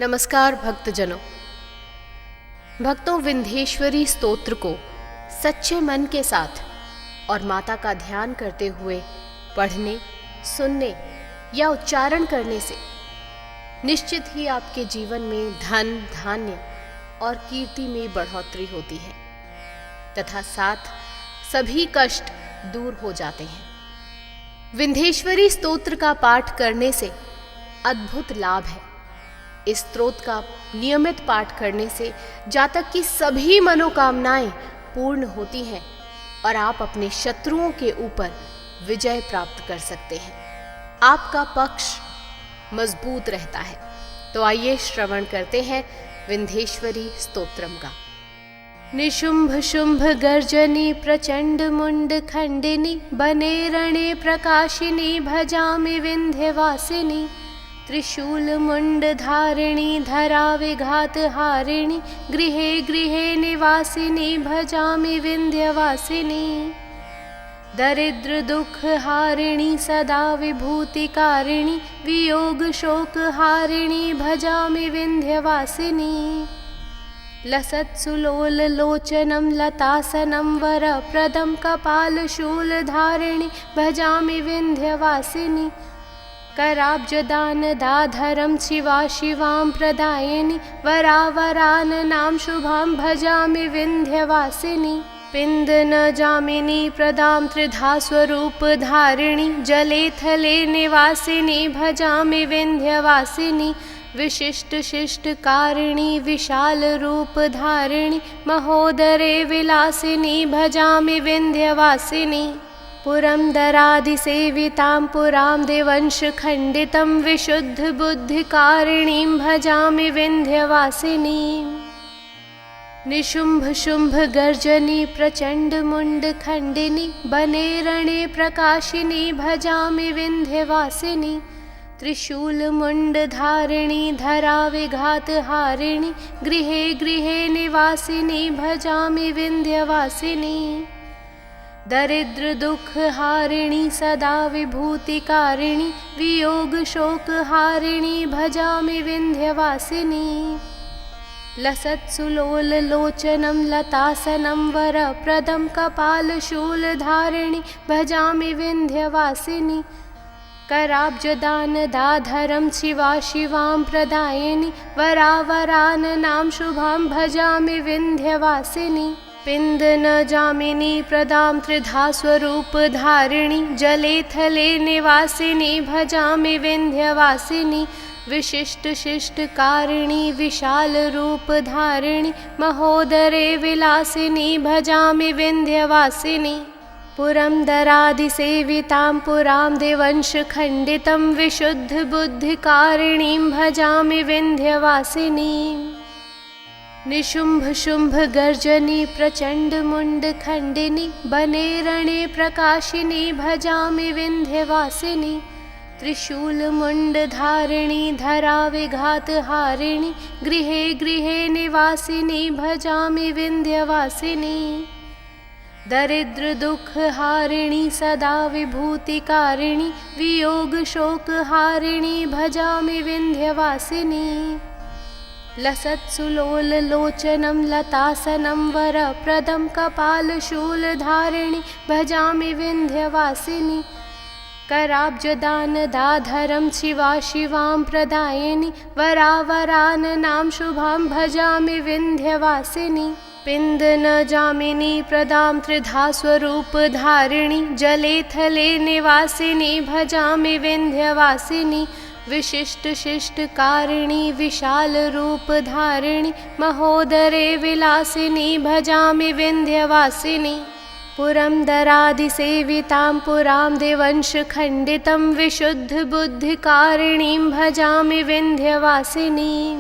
नमस्कार भक्तजनों। भक्तों, विंध्येश्वरी स्तोत्र को सच्चे मन के साथ और माता का ध्यान करते हुए पढ़ने, सुनने या उच्चारण करने से निश्चित ही आपके जीवन में धन, धान्य और कीर्ति में बढ़ोतरी होती है तथा साथ सभी कष्ट दूर हो जाते हैं। विंध्येश्वरी स्तोत्र का पाठ करने से अद्भुत लाभ है। इस स्तोत्र का नियमित पाठ करने से जातक की सभी मनोकामनाएं पूर्ण होती हैं और आप अपने शत्रुओं के ऊपर विजय प्राप्त कर सकते हैं। आपका पक्ष मजबूत रहता है। तो आइए श्रवण करते हैं विंध्येश्वरी स्तोत्रम का। निशुंभ शुंभ गर्जनी प्रचंड मुंड खंडिनी बने रणे प्रकाशिनी भजामि विंध्यवासिनी त्रिशूल मुंड धारिणी धरा विघात हारिणी गृहे गृहे निवासिनी भजामि विंध्यवासिनी दरिद्र दुख हारिणी सदा विभूतिकारिणी वियोग शोक हारिणी भजामि विंध्यवासिनी लसत्सुलोल लोचनं लतासनं वरप्रदं कपालशूलधारिणी भजामि विंध्यवासिनी कराब्जदानदाधरं शिवा शिवां प्रदायिनी वरावराननां शुभां भजामि विंध्यवासिनी पिन्दनजामिनी प्रदां त्रिधा स्वरूपधारिणी जले थले निवासिनी भजामि विंध्यवासिनी विशिष्ट शिष्टकारिणी विशाल रूपधारिणी महोदरे विलासिनी भजामि विंध्यवासिनी पुरंदरादिसेवितां पुरां देवंशखण्डितं विशुद्धबुद्धिकारिणीं भजामि विंध्यवासिनीं निशुंभ शुंभ गर्जनी प्रचंड मुंड खंडिनी बने रणे प्रकाशिनी भजामि विंध्यवासिनी त्रिशूल मुंड धारिणी धरा विघात हारिणी गृहे गृहे निवासिनी भजामि विंध्यवासिनी दरिद्र दुख हारिणी सदा विभूतिकारिणी वियोग शोक हारिणी भजामि विंध्यवासिनी लसत्सुलोल लोचनं लतासनं वरप्रदं कपालशूलधारिणी भजामि विंध्यवासिनी कराब्जदानदाधरं शिवा शिवां प्रदायिनी वरावराननां शुभां भजामि विंध्यवासिनी पिन्दनजामिनी प्रदां त्रिधा स्वरूपधारिणी जले थले निवासिनी भजामि विंध्यवासिनी विशिष्ट शिष्टकारिणी विशाल रूपधारिणी महोदरे विलासिनी भजामि विंध्यवासिनी पुरंदरादिसेवितां पुरां देवंशखण्डितं विशुद्धबुद्धिकारिणीं भजामि विंध्यवासिनीं निशुंभ शुंभ गर्जनी प्रचंड मुंड खंडिनी बने रणे प्रकाशिनी भजामि विंध्यवासिनी त्रिशूल मुंड धारिणी धरा विघात हारिणी गृहे गृहे निवासिनी भजामि विंध्यवासिनी दरिद्र दुख हारिणी सदा विभूतिकारिणी वियोग शोक हारिणी भजामि विंध्यवासिनी लसत्सुलोल लोचनं लतासनं वरप्रदं कपालशूलधारिणी भजामि विंध्यवासिनी कराब्जदानदाधरं शिवा शिवां प्रदायिनी वरावराननां शुभां भजामि विंध्यवासिनी पिन्दनजामिनी प्रदां त्रिधा स्वरूपधारिणी जले थले निवासिनी भजामि विंध्यवासिनी विशिष्ट शिष्टकारिणी विशाल रूपधारिणी महोदरे विलासिनी भजामि विंध्यवासिनी पुरंदरादिसेवितां पुरां देवंशखण्डितं विशुद्धबुद्धिकारिणीं भजामि विंध्यवासिनीं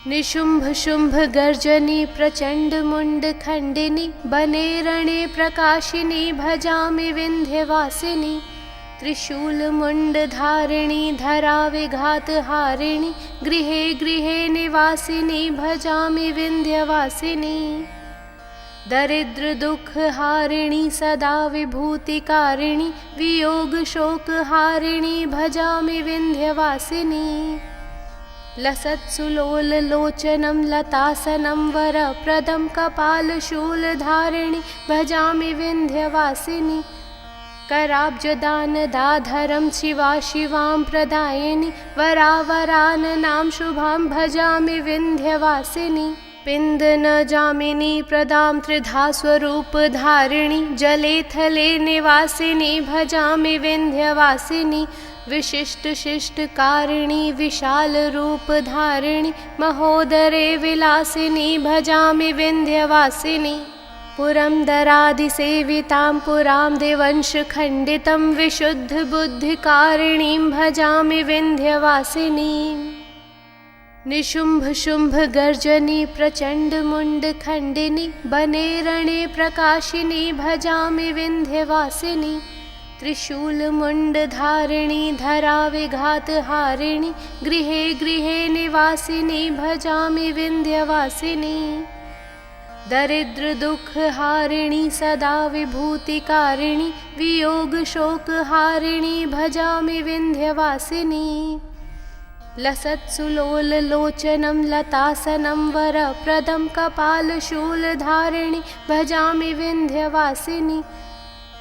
निशुंभ शुंभ गर्जनी प्रचंड मुंड खंडिनी बने रणे प्रकाशिनी भजामि विंध्यवासिनी त्रिशूल मुंड धारिणी धरा विघात हारिणी गृहे गृहे निवासिनी भजामि विंध्यवासिनी दरिद्र दुख हारिणी सदा विभूतिकारिणी वियोग शोक हारिणी भजामि विंध्यवासिनी लसत्सुलोललोचनं लतासनं वरप्रदं कपालशूलधारिणि भजामि विन्ध्यवासिनि कराब्जदानदाधरं शिवां प्रदायिनि वरावराननां शुभां भजामि विन्ध्यवासिनि पिन्दनजामिनी प्रदां त्रिधा स्वरूपधारिणि जले थले निवासिनि भजामि विन्ध्यवासिनि विशिष्टशिष्टकारिणि विशालरूपधारिणि महोदरे विलासिनि भजामि विन्ध्यवासिनि पुरन्दरादिसेवितां पुरां देवंशखण्डितं विशुद्धबुद्धिकारिणीं भजामि विन्ध्यवासिनीम् निशुम्भशुम्भगर्जनि प्रचण्डमुण्डखण्डिनि बने रणे प्रकाशिनि भजामि विन्ध्यवासिनि त्रिशूलमुण्डधारिणि धराविघातहारिणि गृहे गृहे निवासिनि भजामि विन्ध्यवासिनि दरिद्रदुःखहारिणि सदा विभूतिकारिणि वियोगशोकहारिणि भजामि विन्ध्यवासिनि लसत्सुलोललोचनं लतासनं वरप्रदं कपालशूलधारिणि भजामि विन्ध्यवासिनि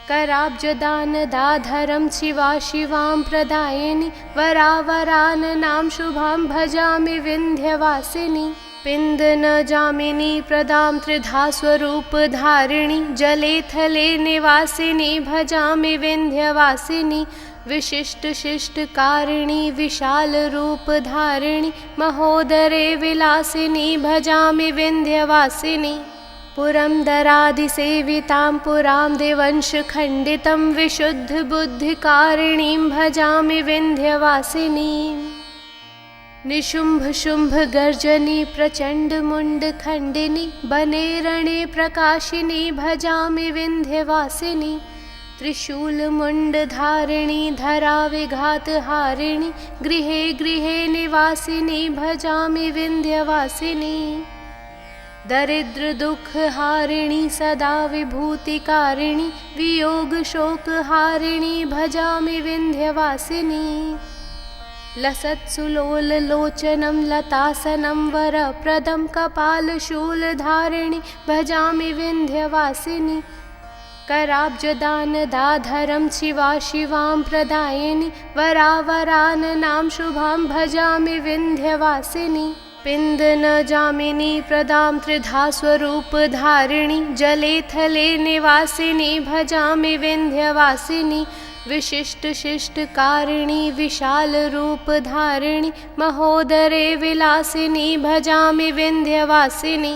कराब्जदानदाधरं शिवां प्रदायिनि वरावराननां शुभां भजामि विन्ध्यवासिनि पिन्दनजामिनी प्रदां त्रिधा स्वरूपधारिणि जले थले निवासिनि भजामि विन्ध्यवासिनि विशिष्टशिष्टकारिणि विशालरूपधारिणि महोदरे विलासिनि भजामि विन्ध्यवासिनि पुरन्दरादिसेवितां पुरां देवंशखण्डितं विशुद्धबुद्धिकारिणीं भजामि विन्ध्यवासिनीम् निशुम्भशुम्भगर्जनि प्रचण्डमुण्डखण्डिनि बने रणे प्रकाशिनि भजामि विन्ध्यवासिनि त्रिशूलमुण्डधारिणि धराविघातहारिणि गृहे गृहे निवासिनि भजामि विन्ध्यवासिनि दरिद्रदुःखहारिणि सदा विभूतिकारिणि वियोगशोकहारिणि भजामि विन्ध्यवासिनि लसत्सुलोललोचनं लतासनं वरप्रदं कपालशूलधारिणि भजामि विन्ध्यवासिनि कराब्जदानदाधरं शिवां प्रदायिनि वरावराननां शुभां भजामि विन्ध्यवासिनि पिन्दनजामिनी प्रदां त्रिधा स्वरूपधारिणि जले थले निवासिनि भजामि विन्ध्यवासिनि विशिष्टशिष्टकारिणि विशालरूपधारिणि महोदरे विलासिनि भजामि विन्ध्यवासिनि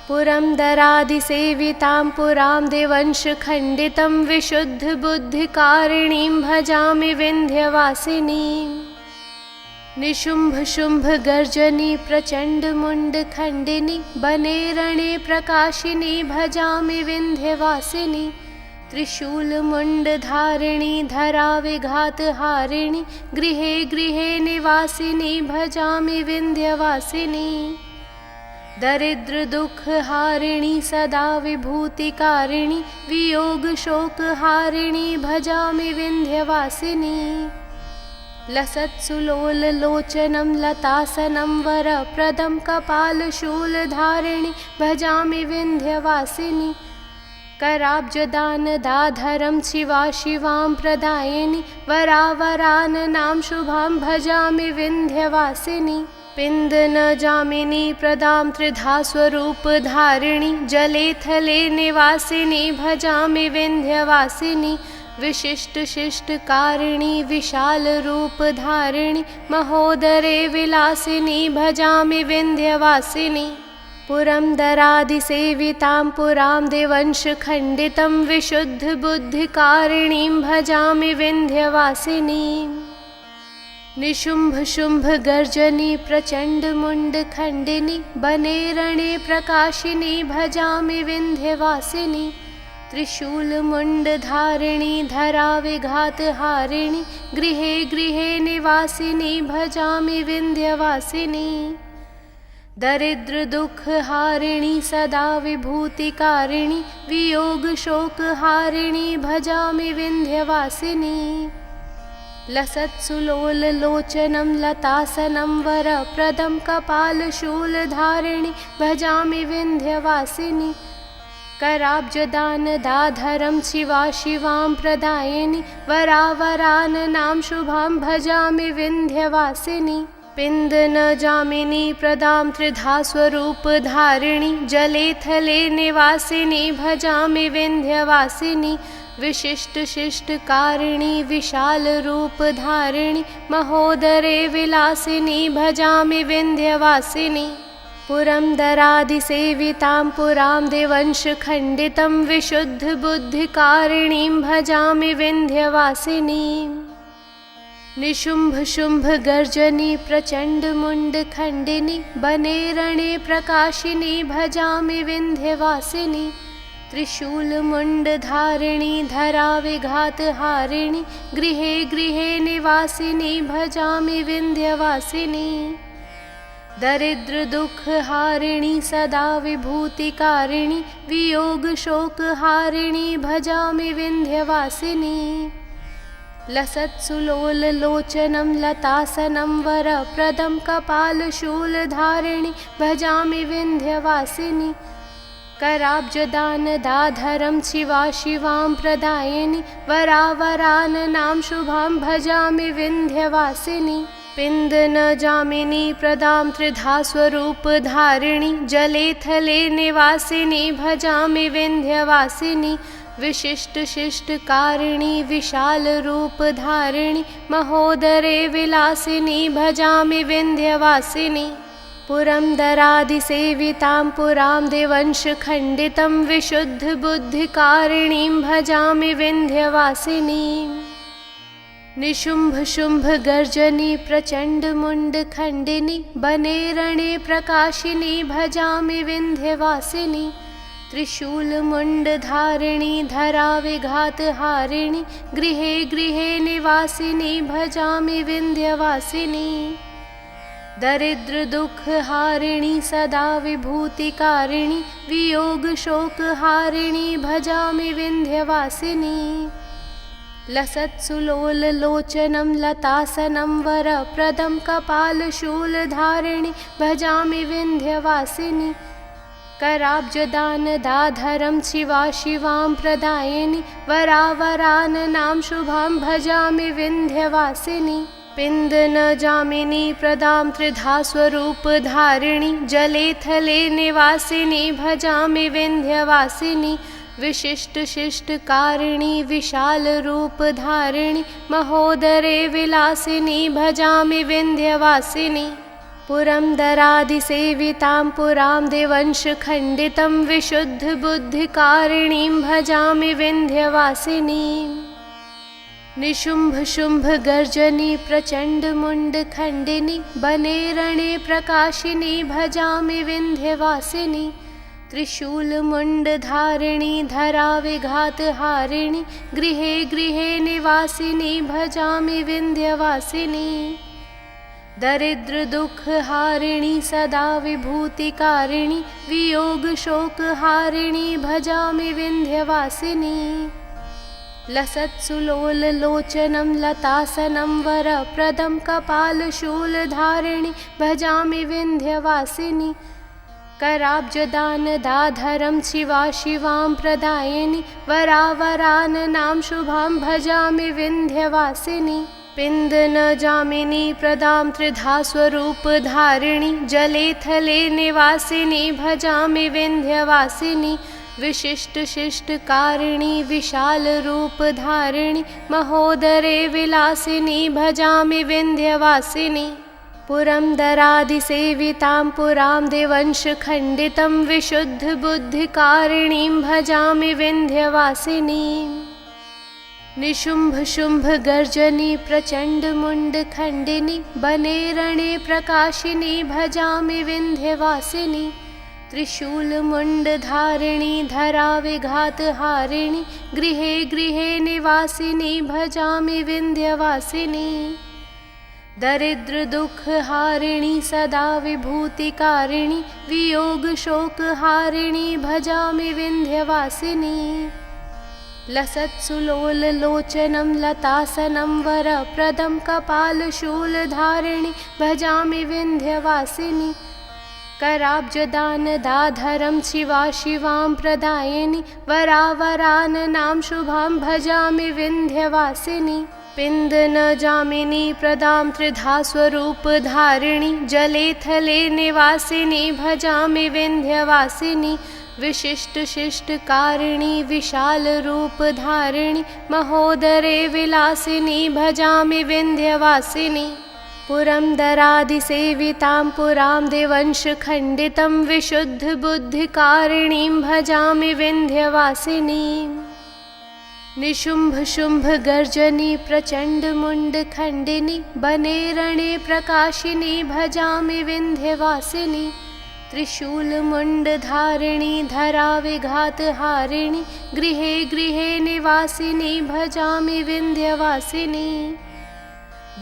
पुरन्दरादिसेवितां पुरां देवंशखण्डितं विशुद्धबुद्धिकारिणीं भजामि विन्ध्यवासिनीम् निशुम्भशुम्भगर्जनि प्रचण्डमुण्डखण्डिनि बने रणे प्रकाशिनि भजामि विन्ध्यवासिनि त्रिशूलमुण्डधारिणि धराविघातहारिणि गृहे गृहे निवासिनि भजामि विन्ध्यवासिनि दरिद्रदुःखहारिणि सदा विभूतिकारिणि वियोगशोकहारिणि भजामि विन्ध्यवासिनि लसत्सुलोललोचनं लतासनं वरप्रदं कपालशूलधारिणि भजामि विन्ध्यवासिनि कराब्जदानदाधरं शिवां प्रदायिनि वरावराननां शुभां भजामि विन्ध्यवासिनि पिन्दनजामिनी प्रदां त्रिधा स्वरूपधारिणि जले थले निवासिनि भजामि विन्ध्यवासिनि विशिष्टशिष्टकारिणि विशालरूपधारिणि महोदरे विलासिनि भजामि विन्ध्यवासिनि पुरन्दरादिसेवितां पुरां देवंशखण्डितं विशुद्धबुद्धिकारिणीं भजामि विन्ध्यवासिनीम् निशुम्भशुम्भगर्जनि प्रचण्डमुण्डखण्डिनि बने रणे प्रकाशिनि भजामि विन्ध्यवासिनि त्रिशूलमुण्डधारिणि धराविघातहारिणि गृहे गृहे निवासिनि भजामि विन्ध्यवासिनि दरिद्रदुःखहारिणि सदा विभूतिकारिणि वियोगशोकहारिणि भजामि विन्ध्यवासिनि लसत्सुलोललोचनं लतासनं वरप्रदं कपालशूलधारिणि भजामि विन्ध्यवासिनि कराब्जदानदाधरं शिवां प्रदायिनि वरावराननां शुभां भजामि विन्ध्यवासिनि पिन्दनजामिनी प्रदां त्रिधा स्वरूपधारिणि जले थले निवासिनि भजामि विन्ध्यवासिनि विशिष्टशिष्टकारिणि विशालरूपधारिणि महोदरे विलासिनि भजामि विन्ध्यवासिनि पुरन्दरादिसेवितां पुरां देवंशखण्डितं विशुद्धबुद्धिकारिणीं भजामि विन्ध्यवासिनीम् निशुम्भशुम्भगर्जनि प्रचण्डमुण्डखण्डिनि बने रणे प्रकाशिनि भजामि विन्ध्यवासिनि त्रिशूलमुण्डधारिणि धराविघातहारिणि गृहे गृहे निवासिनि भजामि विन्ध्यवासिनि दरिद्रदुःखहारिणि सदा विभूतिकारिणि वियोगशोकहारिणि भजामि विन्ध्यवासिनि लसत्सुलोललोचनं लतासनं वरप्रदं कपालशूलधारिणि भजामि विन्ध्यवासिनि कराब्जदानदाधरं शिवां प्रदायिनि वरावराननां शुभां भजामि विन्ध्यवासिनि पिन्दनजामिनी प्रदां त्रिधा स्वरूपधारिणि जले थले निवासिनि भजामि विन्ध्यवासिनि विशिष्टशिष्टकारिणि विशालरूपधारिणि महोदरे विलासिनि भजामि विन्ध्यवासिनि पुरन्दरादिसेवितां पुरां देवंशखण्डितं विशुद्धबुद्धिकारिणीं भजामि विन्ध्यवासिनीम् निशुम्भशुम्भगर्जनि प्रचण्डमुण्डखण्डिनि बने रणे प्रकाशिनि भजामि विन्ध्यवासिनि त्रिशूलमुण्डधारिणि धराविघातहारिणि गृहे गृहे निवासिनि भजामि विन्ध्यवासिनि दरिद्रदुःखहारिणि सदा विभूतिकारिणि वियोगशोकहारिणि भजामि विन्ध्यवासिनि लसत्सुलोललोचनं लतासनं वरप्रदं कपालशूलधारिणि भजामि विन्ध्यवासिनि कराब्जदानदाधरं शिवां प्रदायिनि वरावराननां शुभां भजामि विन्ध्यवासिनि पिन्दनजामिनी प्रदां त्रिधा स्वरूपधारिणि जले थले निवासिनि भजामि विन्ध्यवासिनि विशिष्टशिष्टकारिणि विशालरूपधारिणि महोदरे विलासिनि भजामि विन्ध्यवासिनि पुरन्दरादिसेवितां पुरां देवंशखण्डितं विशुद्धबुद्धिकारिणीं भजामि विन्ध्यवासिनीम् निशुम्भशुम्भगर्जनि प्रचण्डमुण्डखण्डिनि बने रणे प्रकाशिनि भजामि विन्ध्यवासिनि त्रिशूलमुण्डधारिणि धराविघातहारिणि गृहे गृहे निवासिनि भजामि विन्ध्यवासिनि दरिद्रदुःखहारिणि सदा विभूतिकारिणि वियोगशोकहारिणि भजामि विन्ध्यवासिनि लसत्सुलोललोचनं लतासनं वरप्रदं कपालशूलधारिणि भजामि विन्ध्यवासिनि कराब्जदानदाधरं शिवां प्रदायिनि वरावराननां शुभां भजामि विन्ध्यवासिनि पिन्दनजामिनी प्रदां त्रिधा स्वरूपधारिणि जले थले निवासिनि भजामि विन्ध्यवासिनि विशिष्टशिष्टकारिणि विशालरूपधारिणि महोदरे विलासिनि भजामि विन्ध्यवासिनि पुरन्दरादिसेवितां पुरां देवंशखण्डितं विशुद्धबुद्धिकारिणीं भजामि विन्ध्यवासिनीम् निशुम्भशुम्भगर्जनि प्रचण्डमुण्डखण्डिनि बने रणे प्रकाशिनि भजामि विन्ध्यवासिनि त्रिशूलमुण्डधारिणि धराविघातहारिणि गृहे गृहे निवासिनि भजामि विन्ध्यवासिनि दरिद्रदुःखहारिणि सदा विभूतिकारिणि वियोगशोकहारिणि भजामि विन्ध्यवासिनि लसत्सुलोललोचनं लतासनं वरप्रदं कपालशूलधारिणि भजामि विन्ध्यवासिनि कराब्जदानदाधरं शिवां प्रदायिनि वरावराननां शुभां भजामि विन्ध्यवासिनि पिन्दनजामिनी प्रदां त्रिधा स्वरूपधारिणि जले थले निवासिनि भजामि विन्ध्यवासिनि विशिष्टशिष्टकारिणि विशालरूपधारिणि महोदरे विलासिनि भजामि विन्ध्यवासिनि पुरन्दरादिसेवितां पुरां देवंशखण्डितं विशुद्धबुद्धिकारिणीं भजामि विन्ध्यवासिनीम् निशुम्भशुम्भगर्जनि प्रचण्डमुण्डखण्डिनि बने रणे प्रकाशिनि भजामि विन्ध्यवासिनि त्रिशूलमुण्डधारिणि धराविघातहारिणि गृहे गृहे निवासिनि भजामि विन्ध्यवासिनि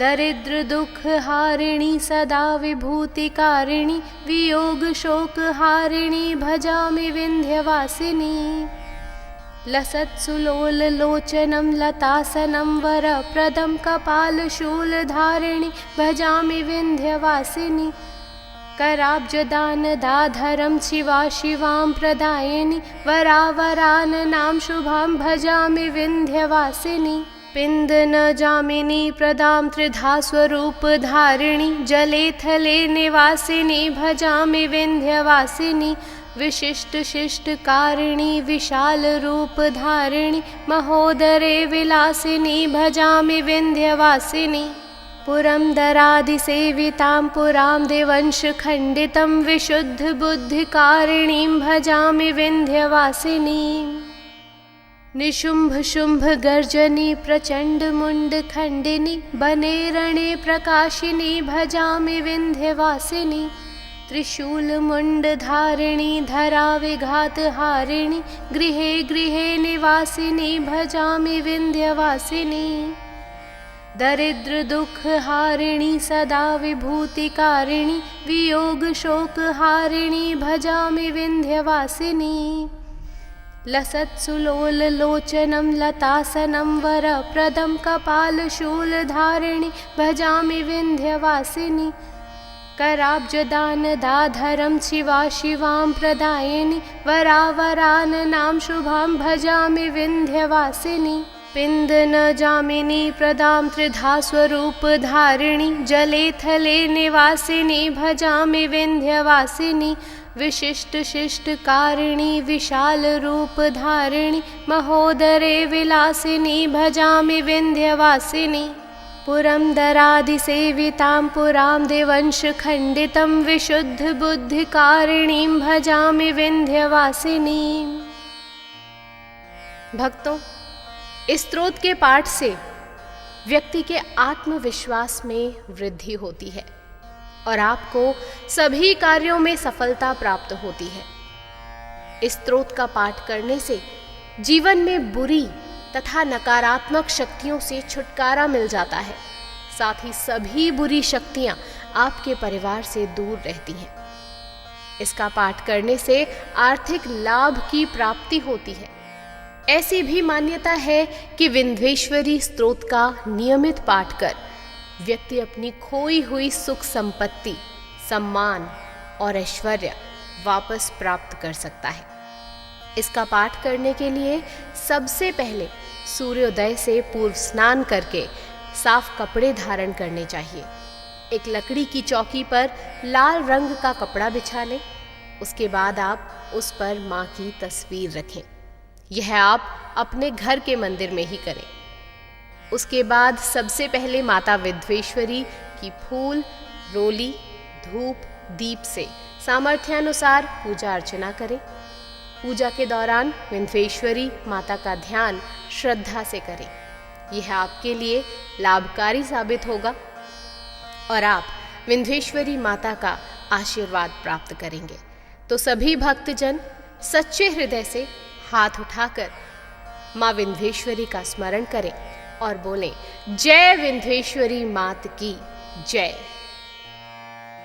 दरिद्रदुःखहारिणि सदा विभूतिकारिणि वियोगशोकहारिणि भजामि विन्ध्यवासिनि लसत्सुलोललोचनं लतासनं वरप्रदं कपालशूलधारिणि भजामि विन्ध्यवासिनि कराब्जदानदाधरं शिवां प्रदायिनि वरावराननां शुभां भजामि विन्ध्यवासिनि पिन्दनजामिनी प्रदां त्रिधा स्वरूपधारिणि जले थले निवासिनि भजामि विन्ध्यवासिनि विशिष्टशिष्टकारिणि विशालरूपधारिणि महोदरे विलासिनि भजामि विन्ध्यवासिनि पुरन्दरादिसेवितां पुरां देवंशखण्डितं विशुद्धबुद्धिकारिणीं भजामि विन्ध्यवासिनीम् निशुम्भशुम्भगर्जनि प्रचण्डमुण्डखण्डिनि बने रणे प्रकाशिनि भजामि विन्ध्यवासिनि त्रिशूलमुण्डधारिणि धराविघातहारिणि गृहे गृहे निवासिनि भजामि विन्ध्यवासिनि दरिद्रदुःखहारिणि सदा विभूतिकारिणि वियोगशोकहारिणि भजामि विन्ध्यवासिनि लसत्सुलोललोचनं लतासनं वरप्रदं कपालशूलधारिणि भजामि विन्ध्यवासिनि कराब्जदानदाधरं शिवां प्रदायिनि वरावराननां शुभां भजामि विन्ध्यवासिनि पिन्दनजामिनी प्रदां त्रिधा स्वरूपधारिणि जले थले निवासिनि भजामि विन्ध्यवासिनि विशिष्टशिष्टकारिणि विशालरूपधारिणि महोदरे विलासिनि भजामि विन्ध्यवासिनि पुरन्दरादिसेवितां पुरां देवंशखण्डितं विशुद्धबुद्धिकारिणीं भजामि विन्ध्यवासिनीम्। भक्तों, इस स्तोत्र के पाठ से व्यक्ति के आत्मविश्वास में वृद्धि होती है और आपको सभी कार्यों में सफलता प्राप्त होती है। इस स्तोत्र का पाठ करने से जीवन में बुरी तथा नकारात्मक शक्तियों से छुटकारा मिल जाता है। साथ ही सभी बुरी शक्तियां आपके परिवार से दूर रहती हैं। इसका पाठ करने से आर्थिक लाभ की प्राप्ति होती है। ऐसी भी मान्यता है कि विंध्येश्वरी स्तोत्र का नियमित पाठ कर व्यक्ति अपनी खोई हुई सुख संपत्ति, सम्मान और ऐश्वर्य वापस प्राप्त कर सकता है। इसका पाठ करने के लिए सबसे पहले सूर्योदय से पूर्व स्नान करके साफ कपड़े धारण करने चाहिए। एक लकड़ी की चौकी पर लाल रंग का कपड़ा बिछा लें। उसके बाद आप उस पर माँ की तस्वीर रखें। यह आप अपने घर के मंदिर में ही करें। उसके बाद सबसे पहले माता विंध्येश्वरी की फूल, रोली, धूप, दीप से सामर्थ्यानुसार पूजा अर्चना करें। पूजा के दौरान विंध्येश्वरी माता का ध्यान श्रद्धा से करें। यह आपके लिए लाभकारी साबित होगा और आप विंध्येश्वरी माता का आशीर्वाद प्राप्त करेंगे। तो सभी भक्तजन सच्चे हृदय से हाथ उठाकर माँ विंध्येश्वरी का स्मरण करें और बोलें, जय विंध्येश्वरी मात की जय।